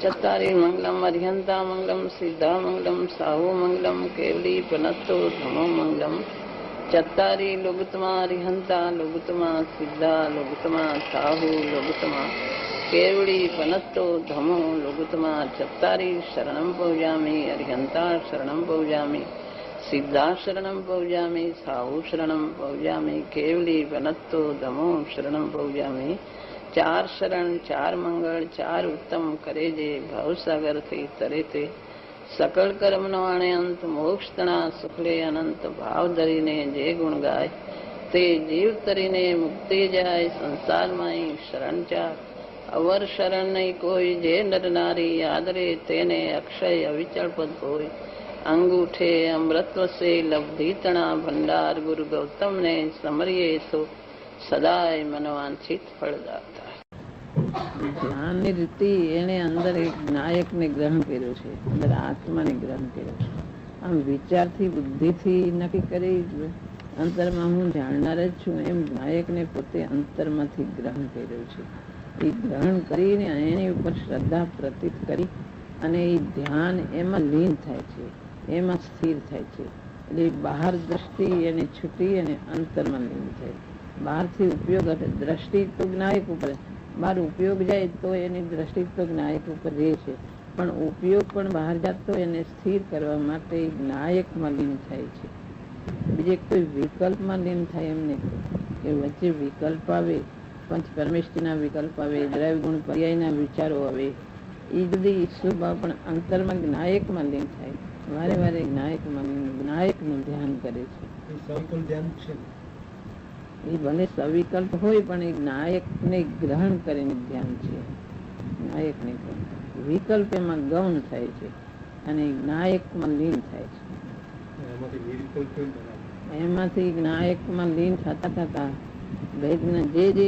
चत्तारि मंगलम अर्हंता मंगलम सिद्धा मंगलम साहु मंगलम केवली पनत्तो धमो मंगलम चत्तारि लोगुतमा अर्हंता लोगुतमा सिद्धा लोगुतमा साहु लोगुतमा केवली पनत्तो धमो लोगुतमा चत्तारि शरणं पौजामि अर्हंता शरणं पौजामि सिद्धा शरणं पौजामि साहु शरणं पौजामि केवली पनत्तो धमो शरणं पौजामि चार शरण चार मंगल चार उत्तम करे जे भवसागर थी तरे ते सकल कर्म नो आणे अंत मोक्ष तना सुखले अनंत भाव धरीने जे गुण गाय ते जीव तरीने मुक्ति जाय संसार माई शरण चार अवर शरण नहीं कोई जे नर नारी आदरे तेने अक्षय अविचल पद कोई अंगूठे अमृतव से लब्धि तना भंडार गुरु गौतम ने समरिये सो સદાય મનવાંછિત ફળદાતા. ધ્યાનની રીતિ એને અંદર એક નાયકને ગ્રહણ કર્યો છે, અંદર આત્માને ગ્રહણ કર્યો છે. આમ વિચારથી બુદ્ધિથી નક્કી કરી અંતરમાં હું જાણનાર જ છું એમ નાયકને પોતે અંતરમાંથી ગ્રહણ કર્યું છે. એ ગ્રહણ કરીને એની ઉપર શ્રદ્ધા પ્રતીત કરી અને એ ધ્યાન એમાં લીન થાય છે, એમાં સ્થિર થાય છે. એટલે બહાર દ્રષ્ટિ એને છૂટી અને અંતરમાં લીન થાય. બહારથી ઉપયોગ દ્રષ્ટિ તો જ્ઞાયક ઉપર, બહાર ઉપયોગ જાય તો એની દ્રષ્ટિ તો જ્ઞાયક ઉપર રહે છે, પણ ઉપયોગ પણ બહાર જતો એને સ્થિર કરવા માટે જ્ઞાયકમાં લીન થાય છે. બીજે કોઈ વિકલ્પમાં લીન થાય એમ નહીં કે વચ્ચે વિકલ્પ આવે, પંચ પરમેષ્ટિના વિકલ્પ આવે, દ્રવ્ય ગુણ પર્યાયના વિચારો આવે, એ બધી સ્વભાવ પણ અંતરમાં જ્ઞાયકમાં લીન થાય. વારે વારે જ્ઞાયકમાં જ્ઞાયકનું ધ્યાન કરે છે. એ ભલે સવિકલ્પ હોય પણ એ નાયકને ગ્રહણ કરીને ધ્યાન છે. નાયકને વિકલ્પ એમાં ગૌણ થાય છે અને નાયકમાં લીન થાય છે. એમાંથી નાયકમાં લીન થતા થતા જે જે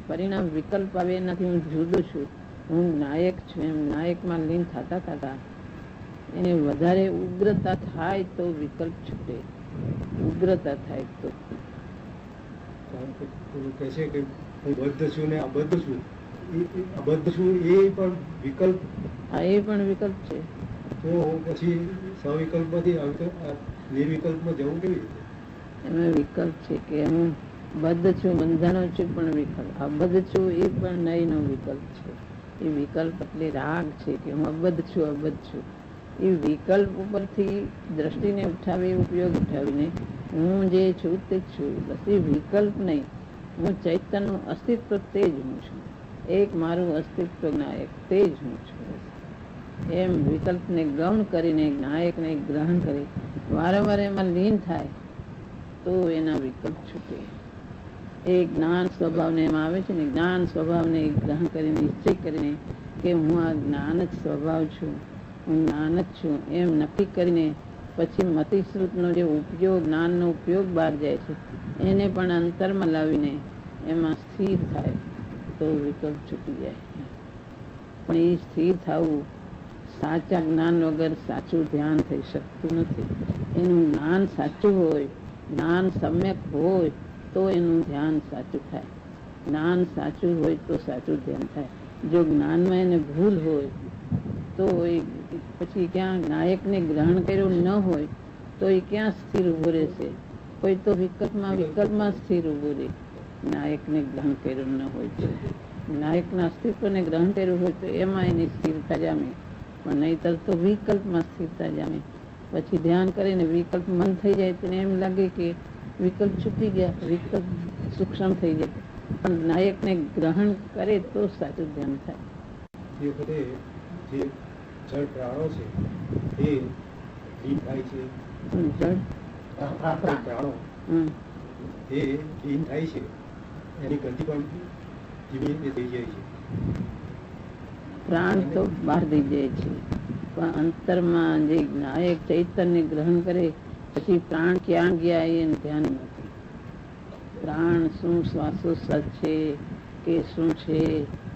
પરિણામ વિકલ્પ આવે એનાથી હું જુદો છું, હું નાયક છું એમ નાયકમાં લીન થતા થતા એને વધારે ઉગ્રતા થાય તો વિકલ્પ છૂટે. ઉગ્રતા થાય તો કહે છે કે હું બદ્ધ છું ને અબદ્ધ છું, અબદ્ધ છું એ પણ વિકલ્પ. હા, એ પણ વિકલ્પ છે. તો પછી સવિકલ્પમાંથી નિર્વિકલ્પમાં જવું કેવી રીતે? એમાં વિકલ્પ છે કે હું બદ્ધ છું, બંધાનો છું, પણ વિકલ્પ. અબદ્ધ છું એ પણ નહીંનો વિકલ્પ છે. એ વિકલ્પ એટલે રાગ છે કે હું અબદ્ધ છું, અબદ્ધ છું. એ વિકલ્પ ઉપરથી દ્રષ્ટિને ઉઠાવી, ઉપયોગ ઉઠાવીને હું જે છું તે જ છું. બસ એ વિકલ્પ નહીં, હું ચૈતન્યનું અસ્તિત્વ તે જ હું છું. એક મારું અસ્તિત્વ નાયક તે જ હું છું. એમ વિકલ્પને ગૌણ કરીને નાયકને ગ્રહણ કરી વારંવાર એમાં લીન થાય તો એના વિકલ્પ છૂટે. એ જ્ઞાન સ્વભાવને એમ આવે છે ને, જ્ઞાન સ્વભાવને ગ્રહણ કરીને નિશ્ચય કરીને કે હું આ જ્ઞાન જ સ્વભાવ છું, હું જ્ઞાન જ છું એમ નક્કી કરીને પછી મતિશ્રુતનો જે ઉપયોગ, જ્ઞાનનો ઉપયોગ બહાર જાય છે એને પણ અંતરમાં લાવીને એમાં સ્થિર થાય તો વિકલ્પ છૂટી જાય. પણ એ સ્થિર થવું સાચા જ્ઞાન વગર સાચું ધ્યાન થઈ શકતું નથી. એનું જ્ઞાન સાચું હોય, જ્ઞાન સમ્યક હોય તો એનું ધ્યાન સાચું થાય. જ્ઞાન સાચું હોય તો સાચું ધ્યાન થાય. જો જ્ઞાનમાં એને ભૂલ હોય તો એ પછી ક્યાં નાયકને ગ્રહણ કર્યું ન હોય તો એ ક્યાં સ્થિર ઉભો રહેશે? કોઈ તો વિકલ્પમાં સ્થિર ઉભો રહે. નાયકને ગ્રહણ કર્યું ન હોય તો, નાયકના અસ્તિત્વને ગ્રહણ કર્યું હોય તો એમાં એની સ્થિરતા જામે, પણ નહીતર તો વિકલ્પમાં સ્થિરતા જામે. પછી ધ્યાન કરીને વિકલ્પ મન થઈ જાય તો એમ લાગે કે વિકલ્પ છૂટી ગયા, વિકલ્પ સૂક્ષ્મ થઈ જાય. પણ નાયકને ગ્રહણ કરે તો સાચું ધ્યાન થાય. જે જળ પ્રાણો છે એ લીન થાય છે, પ્રાણો એ લીન થાય છે, એની ગતિ પણ ધીમે ધીમે થઈ જાય છે. પ્રાણ તો બહાર થઈ જાય છે, પણ અંતરમાં જે નાયક ચૈતન્ય ગ્રહણ કરે પછી પ્રાણ ક્યાં ગયા એને ધ્યાન નથી. પ્રાણ શું શ્વાસોશ્વાસ છે કે શું છે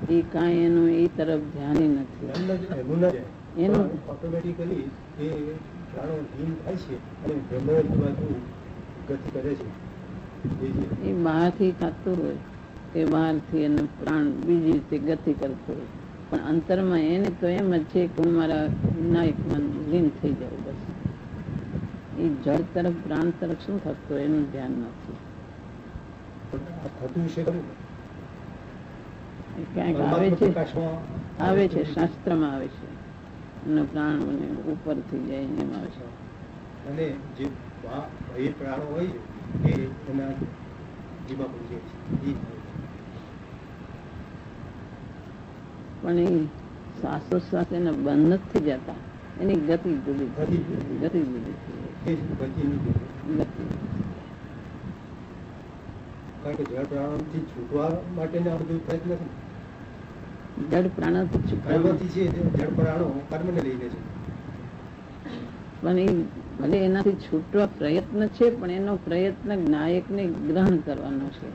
એ કાંઈ એનું એ તરફ ધ્યાન નથી. એનું ઓટોમેટિકલી એ પ્રાણો લીન થાય છે અને બ્રહ્મ બાજુ ગતિ કરે છે. એ બહારથી થતું હોય કે બહારથી એનું પ્રાણ બીજી રીતે ગતિ કરતો હોય પણ અંતરમાં એને તો એમ જ છે કે હું મારા વિનાયકમાં લીન થઈ જાઉં. બસ એ જળ તરફ પ્રાણ તરફ શું થતું એનું ધ્યાન નથી. થતું છે ખરું એ ક્યાંક આવે છે શાસ્ત્રમાં આવે છે અને પ્રાણ ઉપર થઈ જાય એમ આવે છે. અને જે એ પ્રાણો હોય છે એ એના જીવા પડી જાય છે. પણ એ શ્વાસોશ્વાસ એના બંધ નથી જતા, એની ગતિ જુદી ગતિ જુદી ગતિ. કારણ કે જળ પ્રાણોથી છૂટવા માટે આ બધું પ્રયત્ન છે. જળ પ્રાણોથી છૂટવા છે જળ પ્રાણો કર્મને લઈને છે. પણ એ ભલે એનાથી છૂટવા પ્રયત્ન છે પણ એનો પ્રયત્ન નાયકને ગ્રહણ કરવાનો છે.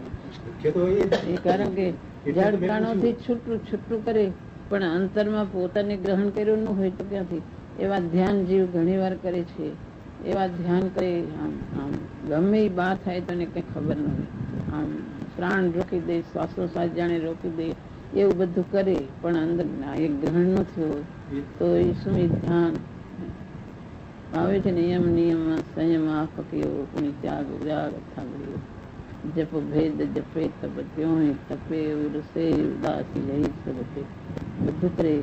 એ કારણ કે જળ પ્રાણોથી છૂટું કરે પણ અંતરમાં પોતાને ગ્રહણ કર્યું ન હોય તો ક્યાંથી? એવા ધ્યાન જીવ ઘણી વાર કરે છે. એવા ધ્યાન કરે આમ ગમે એ બહાર થાય તો એને કઈ ખબર ન હોય, આમ પ્રાણ રોકી દે, શ્વાસોશ્વાસ જાણે રોકી દે, એવું બધું કરે પણ અંદર નાયક ગ્રહણ ન થયો તો એ શું ધ્યાન આવે છે. નિયમ સંયમ ફકીઓ પુણ્ય ત્યાગ વિરાગ થાગડ્યો જપ ભેદ જપે તપ ત્યોં તપે ઉરસે ઉદાસી લઈ સબતે બધું કરે.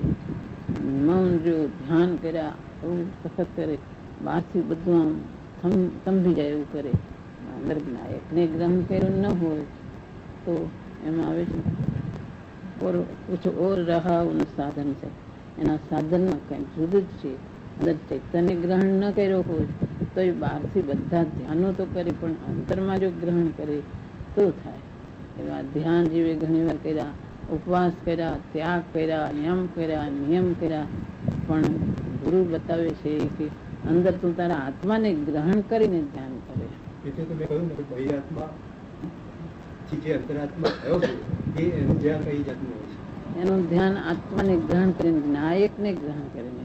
મૌન જો ધ્યાન કર્યા એવું સખત કરે, બહારથી બધું આમ થંભી જાય એવું કરે. અંદર નાયકને ગ્રહણ કર્યું ન હોય તો એમાં આવે છે કુછ ઓર રહા સાધન છે. એના સાધનમાં કંઈક જુદું જ છે. અંદર ચૈતન્ય ગ્રહણ ન કર્યો હોય તો એ બહારથી બધા ધ્યાનો તો કરે પણ અંતરમાં જો ગ્રહણ કરે તો થાય. એવા ધ્યાન જીવે ઘણી વાર કર્યા, ઉપવાસ કર્યા, ત્યાગ કર્યા, નિયમ કર્યા પણ ગુરુ બતાવે છે કે અંદર તું તારા આત્માને ગ્રહણ કરીને ધ્યાન કરે. એટલે તો મેં કહ્યું ને કે બહિરાત્મા જે અંતરાત્મા થયો છે એનું ધ્યાન કઈ જાતનું હોય છે? એનું ધ્યાન આત્માને ગ્રહણ કરીને, નાયકને ગ્રહણ કરીને,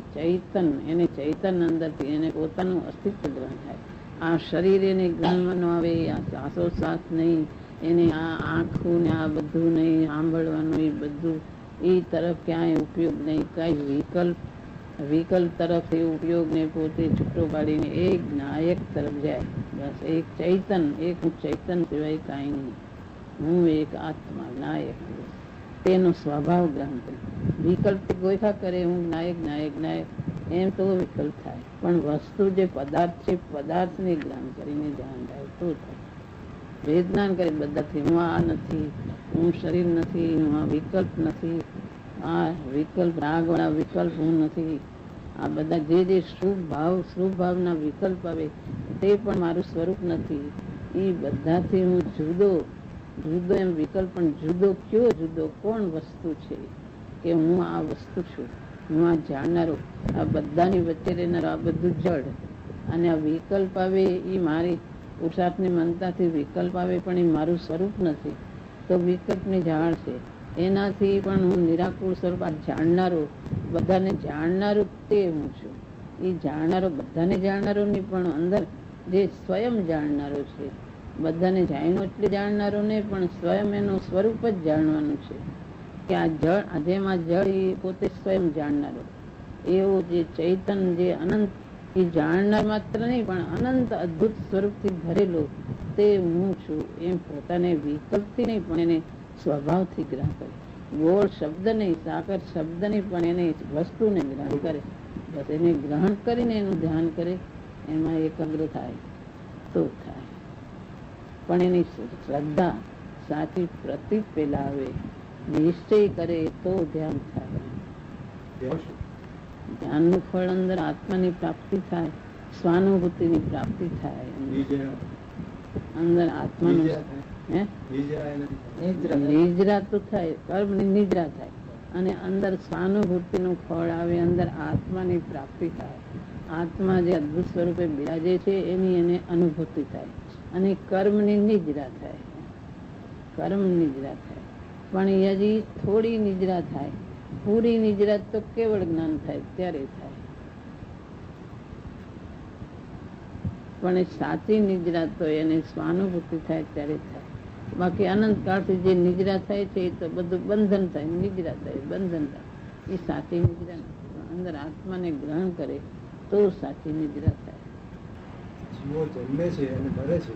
એને ચૈતન અંદરથી એને પોતાનું અસ્તિત્વ ગ્રહણ થાય. આ શરીર એને ગ્રહણમાં ન આવે, આ શ્વાસોશ્વાસ નહીં, એને આ આંખું ને આ બધું નહીં, સાંભળવાનું એ બધું એ તરફ ક્યાંય ઉપયોગ નહીં, કઈ વિકલ્પ તરફ એ ઉપયોગ નહીં, પોતે છૂટો પાડીને એક નાયક તરફ જાય. બસ એક ચૈતન, એક હું ચૈતન સિવાય કાંઈ નહીં, હું એક આત્મા નાયક, તેનો સ્વભાવ ગ્રહણ કરે. વિકલ્પ ગોખા કરે હું નાયક એમ તો વિકલ્પ થાય પણ વસ્તુ જે પદાર્થ છે પદાર્થને ગ્રહણ કરીને ધ્યાન થાય તો થાય. વેદનાન કરે બધાથી, હું આ નથી, હું શરીર નથી, હું આ વિકલ્પ નથી, આ વિકલ્પ રાગવાળા વિકલ્પ હું નથી, આ બધા જે શુભ ભાવના વિકલ્પ આવે તે પણ મારું સ્વરૂપ નથી. એ બધાથી હું જુદો એમ વિકલ્પ પણ જુદો કયો જુદો કોણ વસ્તુ છે કે હું આ વસ્તુ છું, હું આ જાણનારો, આ બધાની વચ્ચે રહેનારો, આ બધું જડ. અને આ વિકલ્પ આવે એ મારી પુરુષાર્થની મનતાથી વિકલ્પ આવે પણ એ મારું સ્વરૂપ નથી તો વિકલ્પની જાણ છે. એનાથી પણ હું નિરાકુળ સ્વરૂપ આ જાણનારો, બધાને જાણનારો તે હું છું. એ જાણનારો બધાને જાણનારો નહીં પણ અંદર જે સ્વયં જાણનારો છે, બધાને જાણ્યો એટલે જાણનારો નહીં પણ સ્વયં એનું સ્વરૂપ જ જાણવાનું છે કે આ જળ, જેમાં જળ એ પોતે સ્વયં જાણનારો, એવું જે ચૈતન જે અનંત એ જાણનાર માત્ર નહીં પણ અનંત અદભુત સ્વરૂપથી ભરેલો તે હું છું એમ પોતાને વિકલ્પથી નહીં પણ એને સ્વભાવથી ગ્રહણ કરે. ગોળ શબ્દ નહીં, સાકર શબ્દ નહીં પણ એને વસ્તુને ગ્રહણ કરે. બસ એને ગ્રહણ કરીને એનું ધ્યાન કરે, એમાં એકાગ્ર થાય તો થાય. પણ એની શ્રદ્ધા સાચી પ્રતીત પેલા આવે, નિશ્ચય કરે તો ધ્યાન થાય. ધ્યાનનું ફળ અંદર આત્માની પ્રાપ્તિ થાય, સ્વાનુભૂતિની પ્રાપ્તિ થાય, અંદર આત્માનું નિજરા તો થાય, કર્મની નિજરા થાય અને અંદર સ્વાનુભૂતિનું ફળ આવે, અંદર આત્માની પ્રાપ્તિ થાય. આત્મા જે અદભુત સ્વરૂપે બિરાજે છે એની એને અનુભૂતિ થાય અને કર્મની નિજરા થાય. કર્મ નિજરા થાય પણ હજી થોડી નિજરા થાય, પૂરી નિજરા તો કેવળ જ્ઞાન થાય ત્યારે થાય. પણ સાચી નિજરા તો એને સ્વાનુભૂતિ થાય ત્યારે થાય. બાકી અનંત કાળથી જે નિજરા થાય છે એ તો બધું બંધન થાય, નિજરા થાય, બંધન થાય. એ સાચી નિદ્રા નથી. અંદર આત્માને ગ્રહણ કરે તો સાચી નિદ્રા થાય. જીવો જન્મે છે અને મરે છે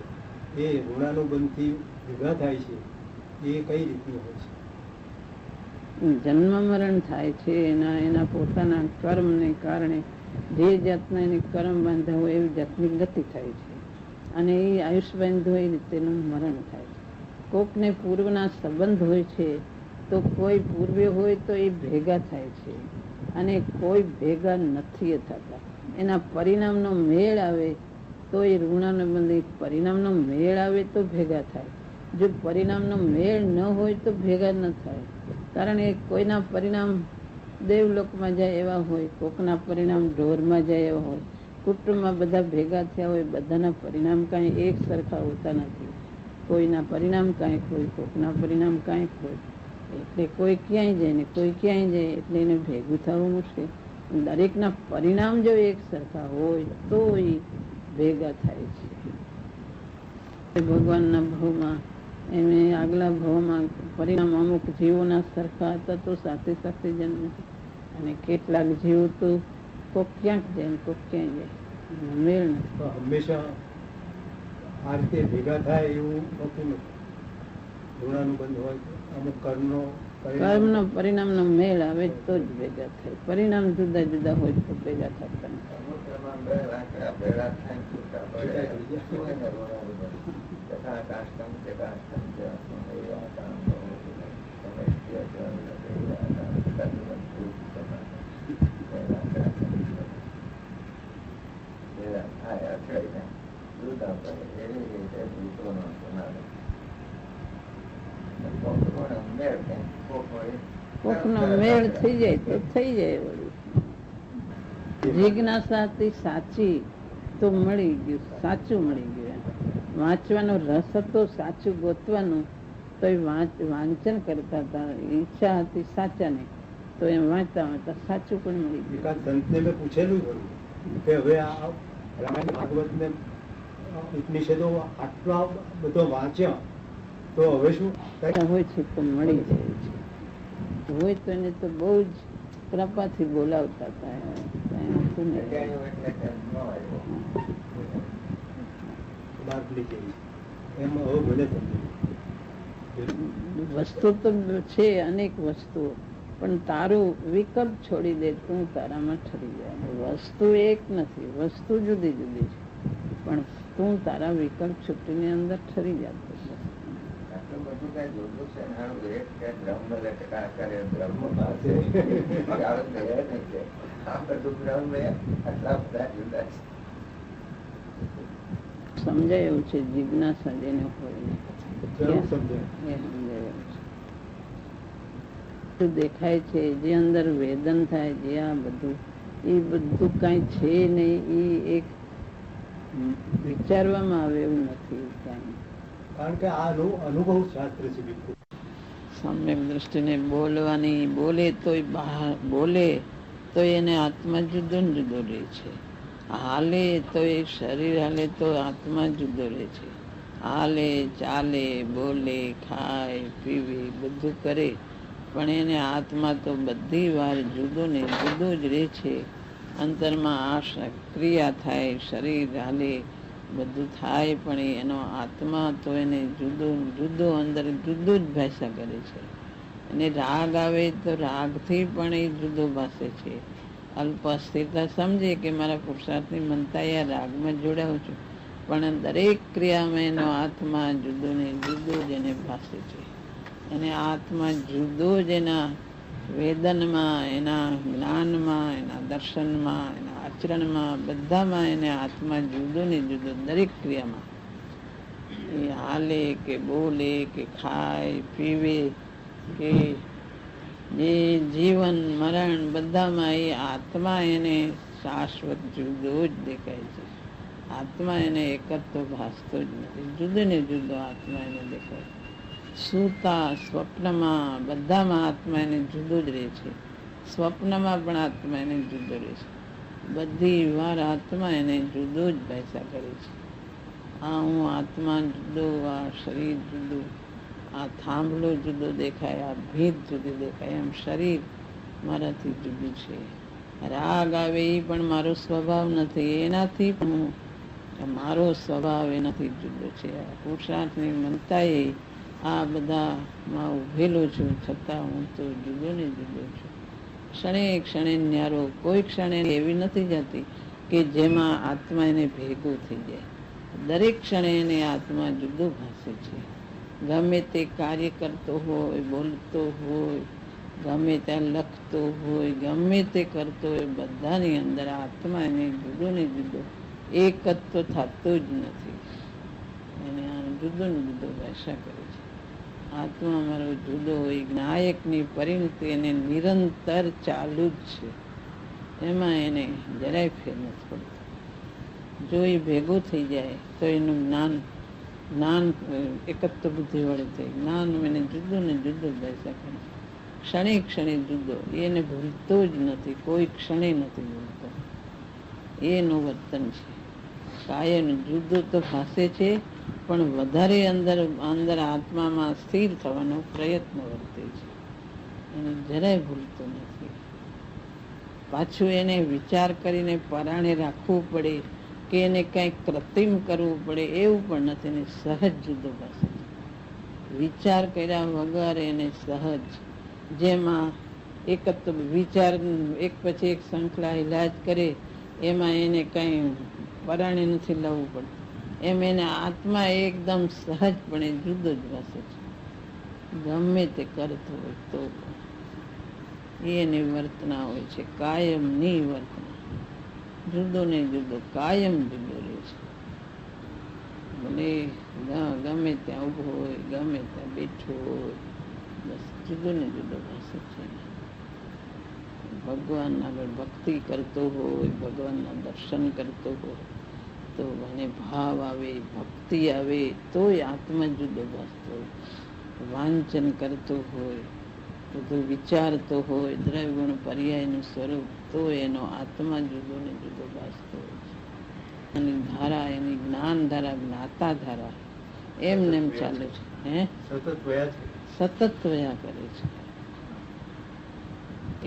એ ઋણાનુબંધથી ભેગા થાય છે, એ કઈ રીતનું હોય છે? જન્મ મરણ થાય છે એના પોતાના કર્મને કારણે જે જાતના એને કર્મ બાંધા હોય એવી જાતની ગતિ થાય છે, અને એ આયુષ બાંધ હોય એ રીતેનું મરણ થાય છે. કોકને પૂર્વના સંબંધ હોય છે તો કોઈ પૂર્વે હોય તો એ ભેગા થાય છે, અને કોઈ ભેગા નથી થતા. એના પરિણામનો મેળ આવે તો એ ઋણાનુબંધ પરિણામનો મેળ આવે તો ભેગા થાય. જો પરિણામનો મેળ ન હોય તો ભેગા ન થાય. કારણ એ કોઈના પરિણામ દેવલોકમાં જાય એવા હોય, કોકના પરિણામ ઢોરમાં જાય એવા હોય. કુટુંબમાં બધા ભેગા થયા હોય, બધાના પરિણામ કાંઈ એક સરખા હોતા નથી. કોઈના પરિણામ કાંઈક હોય, કોકના પરિણામ કાંઈક હોય. એટલે કોઈ ક્યાંય જાય ને કોઈ ક્યાંય જાય, એટલે એને ભેગું થવું મુશ્કેલ. દરેકના પરિણામ જો એક સરખા હોય તો એ ભેગા થાય છે. ભગવાનના ભાવમાં એમને આગલા ભાવમાં પરિણામ અમુક જીવોના સરખા હતા તો સાથે સાથે જન્મે, અને કેટલાક જીવો તો કોક ક્યાંક જાય કોક ક્યાંય જાય, મેળ નથી. તો હંમેશા આ રીતે ભેગા થાય એવું હોતું નથી. ઋણાનુબંધ હોય, અમુક કર્મનો પરિણામનો મેળ આવે તો જ ભેગા થાય. પરિણામ જુદા જુદા હોય તો ભેગા થતા નથી. કોકનો મેળ થઈ જાય તો થઈ જાય. વળી જિજ્ઞાસા સાચી તો મળી ગયું, સાચું મળી ગયું. વાંચવાનો રસ હતો, સાચું ગોતવાનું, તો એ વાંચન કરતા હતા. ઈચ્છા હતી સાચાને, તો એમ વાંચતા વાંચતા સાચું પણ મળી ગયું. સંતને મેં પૂછેલું ખરું કે હવે આ રામાયણ ભાગવત ને ઉપનિષદો આટલા બધો વાંચ્યા તો હવે શું હોય છે તો મળી જાય છે. હોય તો એને તો બહુ જ કૃપાથી બોલાવતા હતા. વસ્તુ તો છે અનેક વસ્તુઓ, પણ તારું વિકલ્પ છોડી દે તું તારામાં ઠરી જાય. વસ્તુ એક નથી, વસ્તુ જુદી જુદી છે, પણ તું તારા વિકલ્પ છૂટીને અંદર ઠરી જતો. સમજાય એવું છે જિજ્ઞાસા જેને હોય દેખાય છે, જે અંદર વેદન થાય, જે આ બધું એ બધું કઈ છે નહીં. એ એક વિચારવામાં આવે એવું નથી કઈ. કારણ કે આ અનુભવ શાસ્ત્ર છે. બિલકુલ સમ્યક દ્રષ્ટિને બોલવાની, બોલે તો બોલે તો એને આત્મા જુદો ને જુદો રહે છે. હાલે તો એ શરીર હાલે તો આત્મા જુદો રહે છે. હાલે, ચાલે, બોલે, ખાય, પીવે, બધું કરે, પણ એને આત્મા તો બધી વાર જુદો ને જુદો જ રહે છે. અંતરમાં આ ક્રિયા થાય, શરીર હાલે, બધું થાય, પણ એનો આત્મા તો એને જુદો જુદો અંદર જુદો જ ભાષા કરે છે. અને રાગ આવે તો રાગથી પણ એ જુદો ભાષે છે. અલ્પ અસ્થિરતા સમજે કે મારા પુરુષાર્થની મનતા એ રાગમાં જોડાવું છું, પણ દરેક ક્રિયામાં એનો આત્મા જુદો ને જુદો જ એને ભાષે છે. એને આત્મા જુદો જ એના વેદનમાં, એના જ્ઞાનમાં, એના દર્શનમાં, એના આચરણમાં, બધામાં એને આત્મા જુદો ને જુદો. દરેક ક્રિયામાં એ હાલે કે બોલે કે ખાય પીવે કે જે જીવન મરણ બધામાં એ આત્મા એને શાશ્વત જુદો જ દેખાય છે. આત્મા એને એકત્ર ભાસતો જ નથી, જુદો ને જુદો આત્મા એને દેખાય. સૂતા સ્વપ્નમાં બધામાં આત્મા એને જુદો જ રહે છે. સ્વપ્નમાં પણ આત્મા એને જુદો રહે છે. બધી વાર આત્મા એને જુદો જ ભાષા કરે છે. આ હું આત્મા જુદો, આ શરીર જુદું, આ થાંભલો જુદો દેખાય, આ ભીત જુદી દેખાય. એમ શરીર મારાથી જુદું છે. રાગ આવે એ પણ મારો સ્વભાવ નથી, એનાથી પણ મારો સ્વભાવ એનાથી જુદો છે. પુરુષાર્થની મનતાએ આ બધામાં ઉભેલો છું, છતાં હું તો જુદો ને જુદો છું. ક્ષણે ક્ષણે ન્યારો, કોઈ ક્ષણે એવી નથી જતી કે જેમાં આત્મા એને ભેગો થઈ જાય. દરેક ક્ષણે એને આત્મા જુદો ભાસે છે. ગમે તે કાર્ય કરતો હોય, બોલતો હોય, ગમે ત્યાં લખતો હોય, ગમે તે કરતો હોય, બધાની અંદર આત્મા એને જુદો ને જુદો એકત્વ થતો જ નથી. એને જુદો ને જુદો ભાષા કરે છે. આત્મા મારો જુદો હોય, નાયકની પરિણતિ એને નિરંતર ચાલુ જ છે. એમાં એને જરાય ફેર નથી પડતો. જો એ ભેગો થઈ જાય તો એનું જ્ઞાન એકત્વ બુદ્ધિ વડે થઈ જ્ઞાન એને જુદો ને જુદો ભાષા કરે. ક્ષણે ક્ષણે જુદો, એને ભૂલતો જ નથી, કોઈ ક્ષણે નથી ભૂલતો. એનું વર્તન છે. કાયમ જુદો તો ભાસે છે, પણ વધારે અંદર આત્મામાં સ્થિર થવાનો પ્રયત્ન વર્તે છે. એને જરાય ભૂલતો નથી. પાછું એને વિચાર કરીને પરાણે રાખવું પડે કે એને કંઈક કૃત્રિમ કરવું પડે એવું પણ નથી. એને સહજ જુદો ભાસે છે. વિચાર કર્યા વગર એને સહજ, જેમાં એકત્વ વિચાર એક પછી એક શૃંખલા ઇલાજ કરે, એમાં એને કંઈ પરાણે નથી લાવવું પડતું. એમ એને આત્મા એકદમ સહજપણે જુદો જ ભાસે છે. ગમે તે કરતો હોય તો એની વર્તના હોય છે, કાયમની વર્તના. જુદો ને જુદો, કાયમ જુદો રહે છે. ભલે ગમે ત્યાં ઊભો હોય, ગમે ત્યાં બેઠો હોય, બસ જુદો ને જુદો ભાષે છે. ભગવાન આગળ ભક્તિ કરતો હોય, ભગવાનના દર્શન કરતો હોય તો એને ભાવ આવે, ભક્તિ આવે, તોય આત્મા જુદો ભાસતો હોય. વાંચન કરતો હોય, બધું વિચારતો હોય, દ્રવ્યગુણ પર્યાયનું સ્વરૂપ, તો એનો આત્મા જુદો ને જુદો ભાસતો હોય છે. એની ધારા, એની જ્ઞાન ધારા, જ્ઞાતા ધારા એમને એમ ચાલે છે. સતત વયા કરે છે.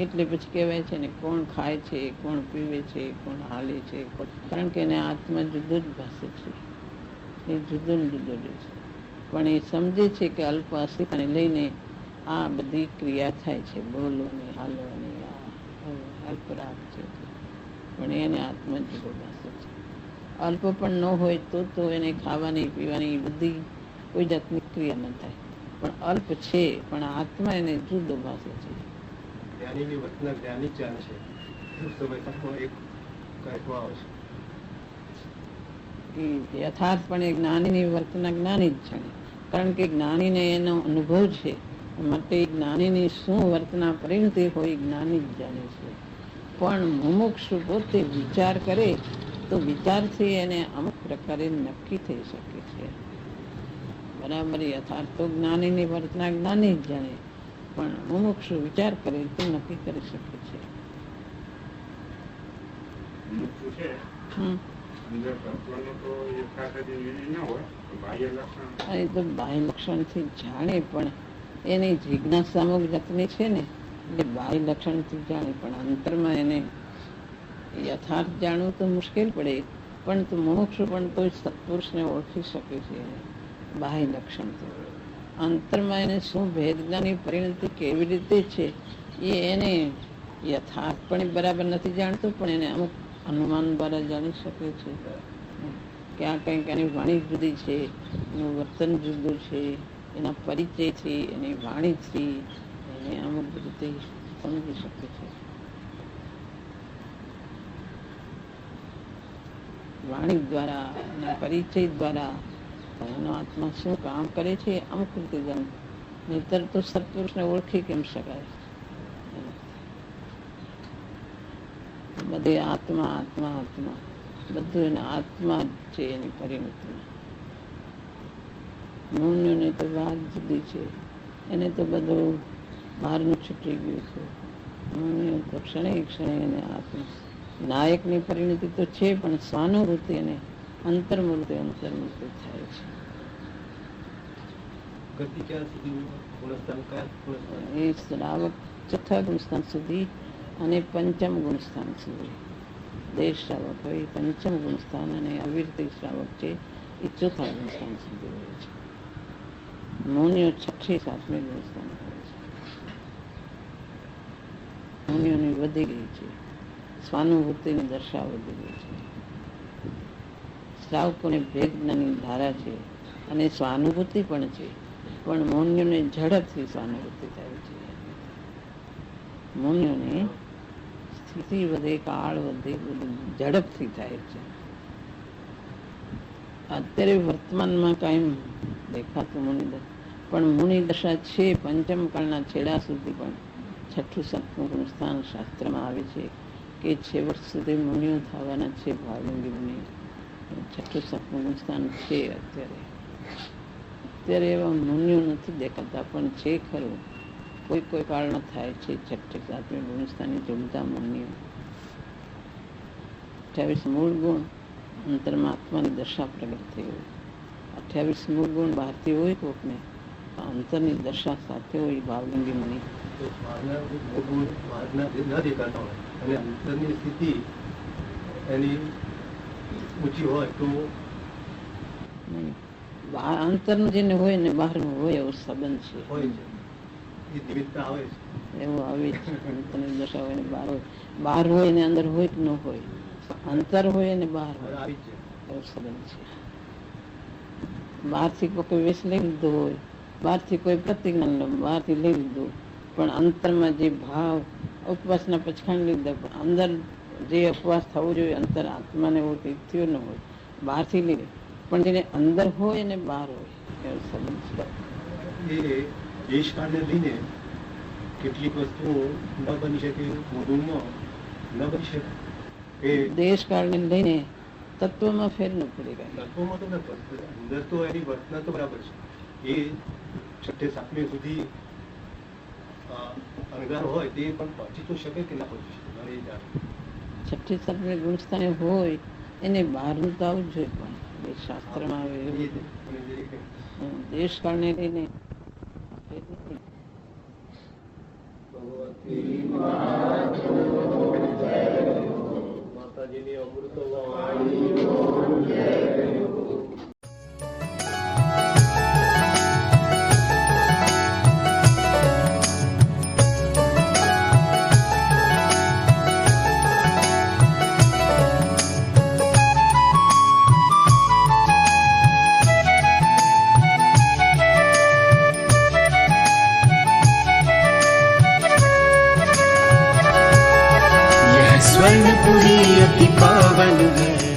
એટલે પછી કહેવાય છે ને, કોણ ખાય છે, કોણ પીવે છે, કોણ હાલે છે, કારણ કે એને આત્મા જુદો જ ભાસે છે. એ જુદો ને જુદો રહે છે. પણ એ સમજે છે કે અલ્પ અસ્તિત્વને લઈને આ બધી ક્રિયા થાય છે, બોલવાની, હાલવાની, અલ્પરાગ છે. પણ એને આત્મા જુદો ભાસે છે. અલ્પ પણ ન હોય તો એને ખાવાની પીવાની બધી કોઈ જાતની ક્રિયા ન થાય. પણ અલ્પ છે, પણ આત્મા એને જુદો ભાસે છે. જ્ઞાનીની વર્તના જ્ઞાની જ જાણે છે. યથાર્થપણે જ્ઞાનીની વર્તના જ્ઞાની જ જાણે, કારણ કે જ્ઞાનીને એનો અનુભવ છે. માટે જ્ઞાનીની શું વર્તના પરિણતિ હોય જ્ઞાની જ જાણે છે. પણ મુમુક્ષુ પોતે વિચાર કરે તો વિચારથી એને અમુક પ્રકારે નક્કી થઈ શકે છે. બરાબર યથાર્થ તો જ્ઞાનીની વર્તના જ્ઞાની જ જાણે, પણ મુમુક્ષુ વિચાર કરે તો નક્કી કરી શકે છે. એ તો બાહ્ય લક્ષણથી જાણે, પણ એની જિજ્ઞાસા અમુક જાતની છે ને, એટલે બાહ્ય લક્ષણથી જાણે, પણ અંતરમાં એને યથાર્થ જાણવું તો મુશ્કેલ પડે. પણ તો મોક્ષ પણ તો સત્પુરુષને ઓળખી શકે છે બાહ્ય લક્ષણથી. અંતરમાં એને શું ભેદજ્ઞાની પરિણતિ કેવી રીતે છે એ એને યથાર્થ પણ બરાબર નથી જાણતો, પણ એને અમુક અનુમાન દ્વારા જાણી શકે છે. ક્યાં કંઈક એની વાણી જુદી છે, એનું વર્તન જુદું છે, એના પરિચયથી, એની વાણીથી એને અમુક રીતે સમજી શકે છે. વાણી દ્વારા, એના પરિચય દ્વારા એનો આત્મા શું કામ કરે છે અમુક રીતે જાણે. નહીતર તો સત્પુરુષને ઓળખી કેમ શકાય? બધે આત્મા આત્મા આત્મા, બધું એના આત્મા જ છે. એની પરિણતિમાં મુનિઓને તો વાત જુદી છે, એને તો બધું બહારનું છૂટી ગયું છે. મુનિઓ તો ક્ષણે ક્ષણે એને આત્મા નાયકની પરિણતિ તો છે, પણ સ્વાનુભૂતિ અને અંતર્મૂર્તિ થાય છે. એ શ્રાવક ચોથા ગુણસ્થાન સુધી અને પંચમ ગુણસ્થાન સુધી. દેશ શ્રાવક હોય એ પંચમ ગુણસ્થાન અને અવિરત શ્રાવક છે એ ચોથા ગુણસ્થાન સુધી હોય છે. મૌનીઓ છઠ્ઠી સાતમી ગુણસ્થાન હોય છે. મૌનીઓની વધી ગઈ છે, સ્વાનુભૂતિની દશા વધી ગઈ છે. શ્રાવકોને ભેદ જ્ઞાનની ધારા છે અને સ્વાનુભૂતિ પણ છે, પણ મૌનીઓને ઝડપથી સ્વાનુભૂતિ થાય છે. મૌનીઓને સ્થિતિ વધે, કાળ વધે, બધું ઝડપથી થાય છે. અત્યારે વર્તમાનમાં કાંઈ દેખાતું મુનિ પણ મુનિ દશા છે પંચમ કાળના છેડા સુધી પણ છઠ્ઠું સાતમું ગુણસ્થાન શાસ્ત્રમાં આવે છે કે છેવટ સુધી મુનિઓ થવાના છે. ભાવલિંગી મુનિ છઠ્ઠું સાતમું ગુણસ્થાન છે. અત્યારે એવા મુનિઓ નથી દેખાતા, પણ છે ખરું. કોઈ કોઈ કાળમાં થાય છે છઠ્ઠી સાતમી ગુણસ્થાનની જોડતા મુનિઓ. 28 મૂળ ગુણ અંતરમાં આત્માની દશા પ્રગટ થઈ હોય. 28 મૂળ ગુણ બહારથી હોય કોકને, અંતરની દશા સાથે હોય ભાવલિંગી મુનિ. તો બહારના મૂળ બહારના ન દેખાતા હોય અને અંતરની સ્થિતિ એની ઊંચી હોય તો અંતરનું જેને હોય ને બહારનું હોય એવો સંબંધ છે. હોય છે, એ નિમિત્તતા આવે છે. એવું આવે જ અંતરની દશા હોય ને બહાર હોય, બહાર હોય ને અંદર હોય કે ન હોય, અંતર હોય ને બહાર હોય આવી જ એવો સંબંધ છે. બહારથી કોઈ વેશ લઈ લીધો હોય, બહારથી કોઈ પ્રતિજ્ઞા બહારથી લઈ લીધું, પણ અંતરમાં જે ભાવ ઉપવાસના પછાણ લીધા, પણ અંદર જે ઉપવાસ થવો જોઈએ અંતર આત્માને હોય કંઈક થયો ન હોય, બહારથી લઈ પણ જેને અંદર હોય ને બહાર હોય એવો સંબંધ છે. એ દેશકાળને લઈને કેટલીક વસ્તુઓ ન બની શકે, મોઢુંમાં ન બની શકે. એ દેશકાળને લઈને તત્વમાં ફેર ન પડી રહે. તત્વમાં તો ન પડે, અંદર તો એની વર્તના તો બરાબર છે. એ છઠ્ઠે સાતમી સુધી અણગાર હોય તે પણ પહોંચી તો શકે કે ના પહોંચી શકે, મારે એ જાણ. છઠ્ઠી સાતમી ગુણસ્થાને હોય એને બહારનું તો આવવું જોઈએ, પણ એ શાસ્ત્રમાં આવે એવું દેશકાળને લઈને માતાજીની અમૃત स्वर्णपुरी अति पावन है।